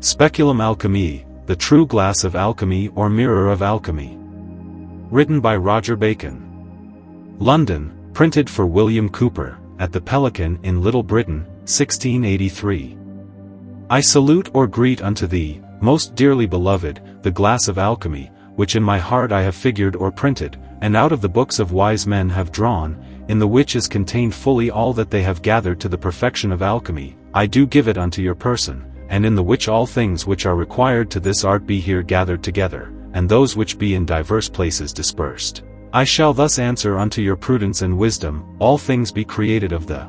Speculum Alchymiae, The True Glass of Alchemy or Mirror of Alchemy. Written by Roger Bacon. London, printed for William Cooper, at the Pelican in Little Britain, 1683. I salute or greet unto thee, most dearly beloved, the glass of alchemy, which in my heart I have figured or printed, and out of the books of wise men have drawn, in the which is contained fully all that they have gathered to the perfection of alchemy, I do give it unto your person, and in the which all things which are required to this art be here gathered together, and those which be in divers places dispersed. I shall thus answer unto your prudence and wisdom, all things be created of the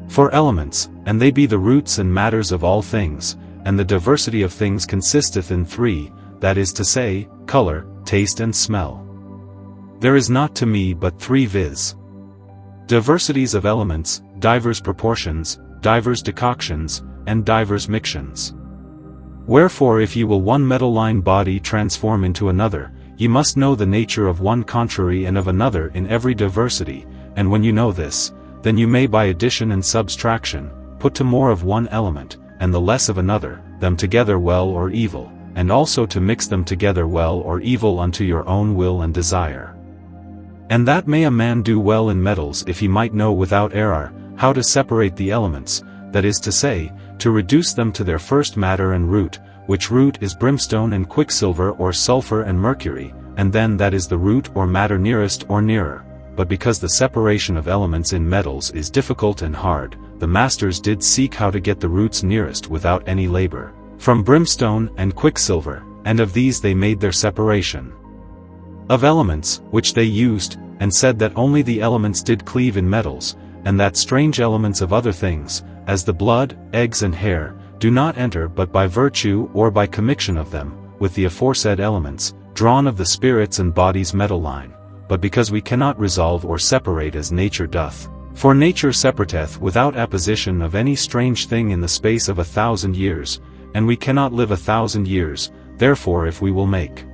four elements, and they be the roots and matters of all things, and the diversity of things consisteth in three, that is to say, color, taste and smell. There is not to me but three, viz. Diversities of elements, divers proportions, divers decoctions, and divers mixtions. Wherefore if ye will one metalline body transform into another, ye must know the nature of one contrary and of another in every diversity, and when you know this, then you may by addition and substraction, put to more of one element, and the less of another, them together well or evil, and also to mix them together well or evil unto your own will and desire. And that may a man do well in metals if he might know without error, how to separate the elements, that is to say, to reduce them to their first matter and root, which root is brimstone and quicksilver or sulfur and mercury, and then that is the root or matter nearest or nearer. But because the separation of elements in metals is difficult and hard, the masters did seek how to get the roots nearest without any labor, from brimstone and quicksilver, and of these they made their separation of elements, which they used, and said that only the elements did cleave in metals, and that strange elements of other things, as the blood, eggs and hair, do not enter but by virtue or by commixion of them, with the aforesaid elements, drawn of the spirits and bodies metalline, but because we cannot resolve or separate as nature doth. For nature separateth without apposition of any strange thing in the space of 1,000 years, and we cannot live 1,000 years, therefore if we will make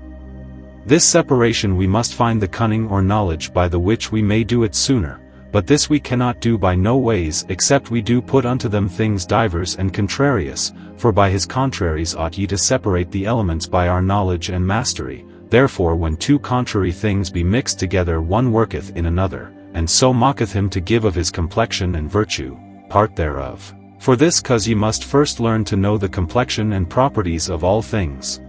this separation we must find the cunning or knowledge by the which we may do it sooner. But this we cannot do by no ways except we do put unto them things divers and contrarious, for by his contraries ought ye to separate the elements by our knowledge and mastery. Therefore when two contrary things be mixed together one worketh in another, and so mocketh him to give of his complexion and virtue, part thereof. For this cause ye must first learn to know the complexion and properties of all things,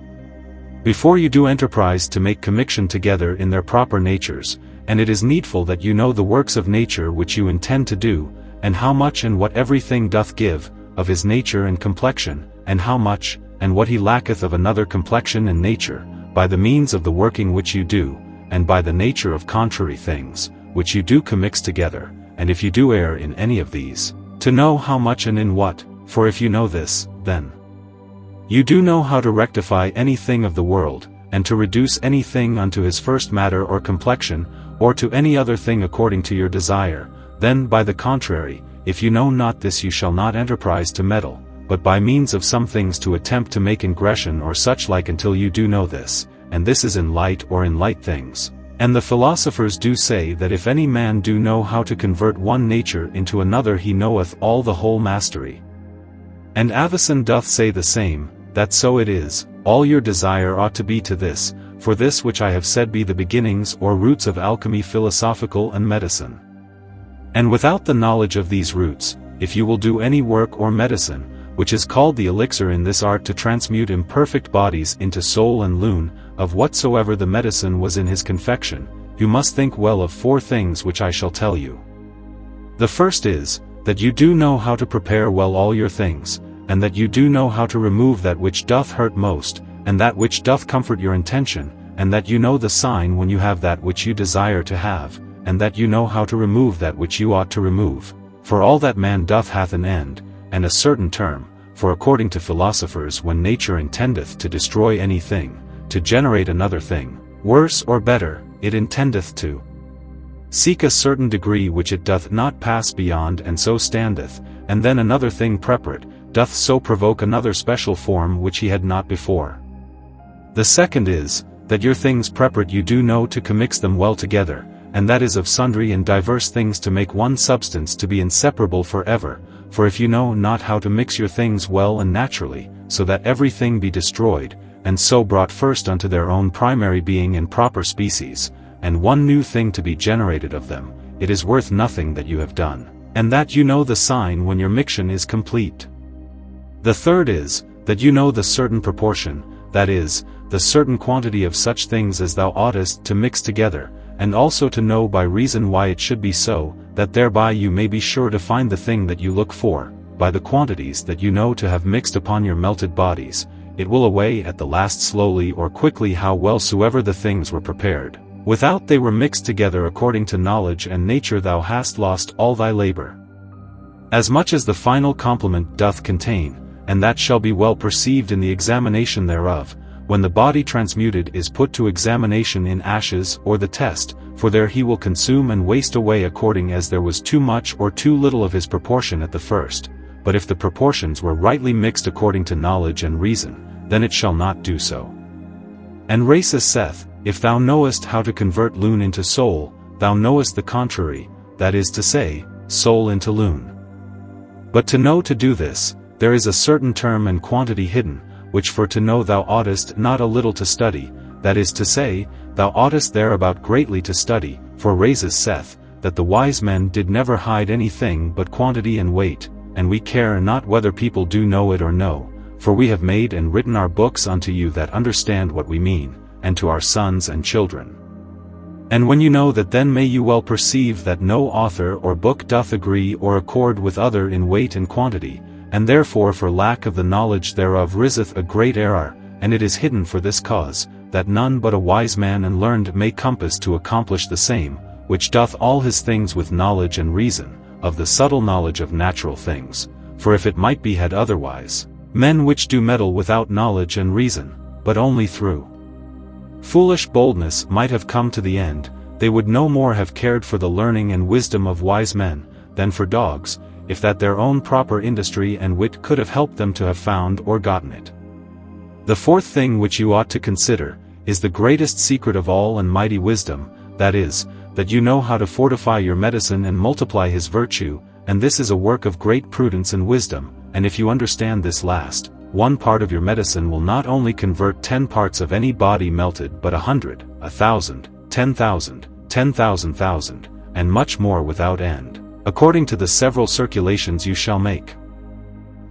before you do enterprise to make commixion together in their proper natures. And it is needful that you know the works of nature which you intend to do, and how much and what everything doth give, of his nature and complexion, and how much, and what he lacketh of another complexion and nature, by the means of the working which you do, and by the nature of contrary things, which you do commix together, and if you do err in any of these, to know how much and in what, for if you know this, then you do know how to rectify anything of the world, and to reduce anything unto his first matter or complexion, or to any other thing according to your desire. Then by the contrary, if you know not this you shall not enterprise to meddle, but by means of some things to attempt to make ingression or such like until you do know this, and this is in light or in light things. And the philosophers do say that if any man do know how to convert one nature into another he knoweth all the whole mastery. And Avicen doth say the same, that so it is, all your desire ought to be to this, for this which I have said be the beginnings or roots of alchemy philosophical and medicine. And without the knowledge of these roots, if you will do any work or medicine, which is called the elixir in this art to transmute imperfect bodies into soul and lune, of whatsoever the medicine was in his confection, you must think well of four things which I shall tell you. The first is, that you do know how to prepare well all your things, and that you do know how to remove that which doth hurt most, and that which doth comfort your intention, and that you know the sign when you have that which you desire to have, and that you know how to remove that which you ought to remove. For all that man doth hath an end, and a certain term, for according to philosophers when nature intendeth to destroy any thing, to generate another thing, worse or better, it intendeth to seek a certain degree which it doth not pass beyond and so standeth, and then another thing preparate, doth so provoke another special form which he had not before. The second is, that your things preparate you do know to commix them well together, and that is of sundry and diverse things to make one substance to be inseparable forever, for if you know not how to mix your things well and naturally, so that everything be destroyed, and so brought first unto their own primary being in proper species, and one new thing to be generated of them, it is worth nothing that you have done, and that you know the sign when your miction is complete. The third is, that you know the certain proportion, that is, the certain quantity of such things as thou oughtest to mix together, and also to know by reason why it should be so, that thereby you may be sure to find the thing that you look for, by the quantities that you know to have mixed upon your melted bodies, it will away at the last slowly or quickly how well soever the things were prepared. Without they were mixed together according to knowledge and nature thou hast lost all thy labor. As much as the final complement doth contain, and that shall be well perceived in the examination thereof, when the body transmuted is put to examination in ashes or the test, for there he will consume and waste away according as there was too much or too little of his proportion at the first, but if the proportions were rightly mixed according to knowledge and reason, then it shall not do so. And Rhesus saith, if thou knowest how to convert loon into soul, thou knowest the contrary, that is to say, soul into loon. But to know to do this, there is a certain term and quantity hidden, which for to know thou oughtest not a little to study, that is to say, thou oughtest thereabout greatly to study, for Rhesus saith, that the wise men did never hide anything but quantity and weight, and we care not whether people do know it or no, for we have made and written our books unto you that understand what we mean, and to our sons and children. And when you know that, then may you well perceive that no author or book doth agree or accord with other in weight and quantity, and therefore for lack of the knowledge thereof riseth a great error, and it is hidden for this cause, that none but a wise man and learned may compass to accomplish the same, which doth all his things with knowledge and reason, of the subtle knowledge of natural things, for if it might be had otherwise, men which do meddle without knowledge and reason, but only through foolish boldness might have come to the end, they would no more have cared for the learning and wisdom of wise men, than for dogs, if that their own proper industry and wit could have helped them to have found or gotten it. The fourth thing which you ought to consider, is the greatest secret of all and mighty wisdom, that is, that you know how to fortify your medicine and multiply his virtue, and this is a work of great prudence and wisdom, and if you understand this last, one part of your medicine will not only convert 10 parts of any body melted but 100, 1,000, 10,000, 10,000,000, and much more without end, according to the several circulations you shall make.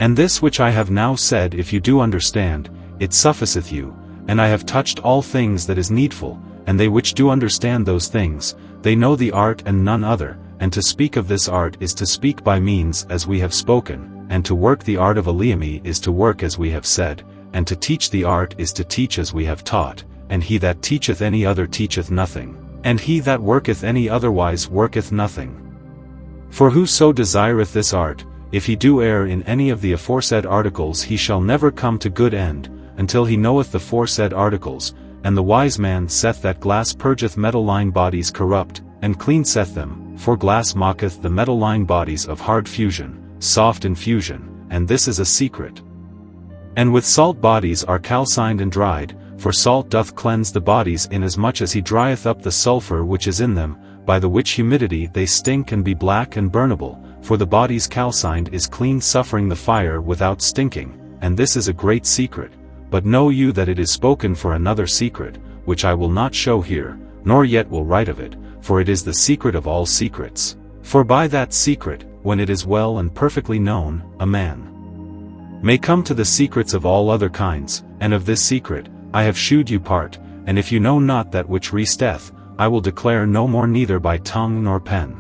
And this which I have now said, if you do understand, it sufficeth you, and I have touched all things that is needful, and they which do understand those things, they know the art and none other, and to speak of this art is to speak by means as we have spoken, and to work the art of Alchemy is to work as we have said, and to teach the art is to teach as we have taught, and he that teacheth any other teacheth nothing, and he that worketh any otherwise worketh nothing. For whoso desireth this art, if he do err in any of the aforesaid articles he shall never come to good end, until he knoweth the foresaid articles, and the wise man saith that glass purgeth metalline bodies corrupt, and cleanseth them, for glass mocketh the metalline bodies of hard fusion, soft infusion, and this is a secret. And with salt bodies are calcined and dried, for salt doth cleanse the bodies inasmuch as he drieth up the sulphur which is in them, by the which humidity they stink and be black and burnable, for the bodies calcined is clean suffering the fire without stinking, and this is a great secret, but know you that it is spoken for another secret, which I will not show here, nor yet will write of it, for it is the secret of all secrets. For by that secret, when it is well and perfectly known, a man may come to the secrets of all other kinds, and of this secret, I have shewed you part, and if you know not that which resteth, I will declare no more neither by tongue nor pen.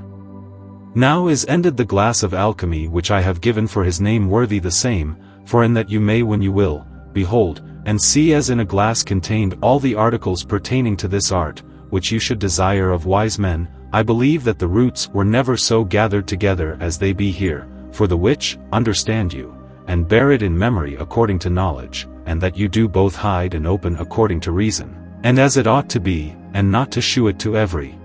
Now is ended the glass of alchemy which I have given for his name worthy the same, for in that you may when you will, behold, and see as in a glass contained all the articles pertaining to this art, which you should desire of wise men, I believe that the roots were never so gathered together as they be here, for the which, understand you, and bear it in memory according to knowledge, and that you do both hide and open according to reason, and as it ought to be, and not to shew it to every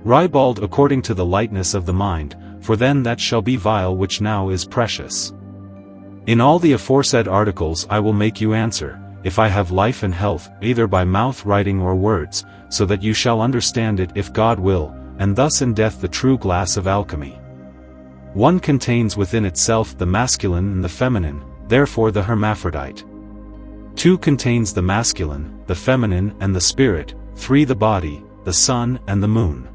ribald according to the lightness of the mind, for then that shall be vile which now is precious. In all the aforesaid articles I will make you answer, if I have life and health, either by mouth writing or words, so that you shall understand it if God will, and thus in death the true glass of alchemy. One contains within itself the masculine and the feminine, therefore the hermaphrodite. 2 contains the masculine, the feminine and the spirit, 3 the body, the sun and the moon.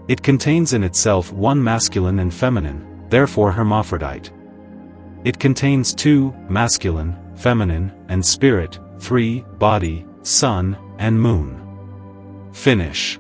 It contains in itself 1 masculine and feminine, therefore hermaphrodite. It contains 2, masculine, feminine, and spirit, 3, body, sun, and moon. Finish.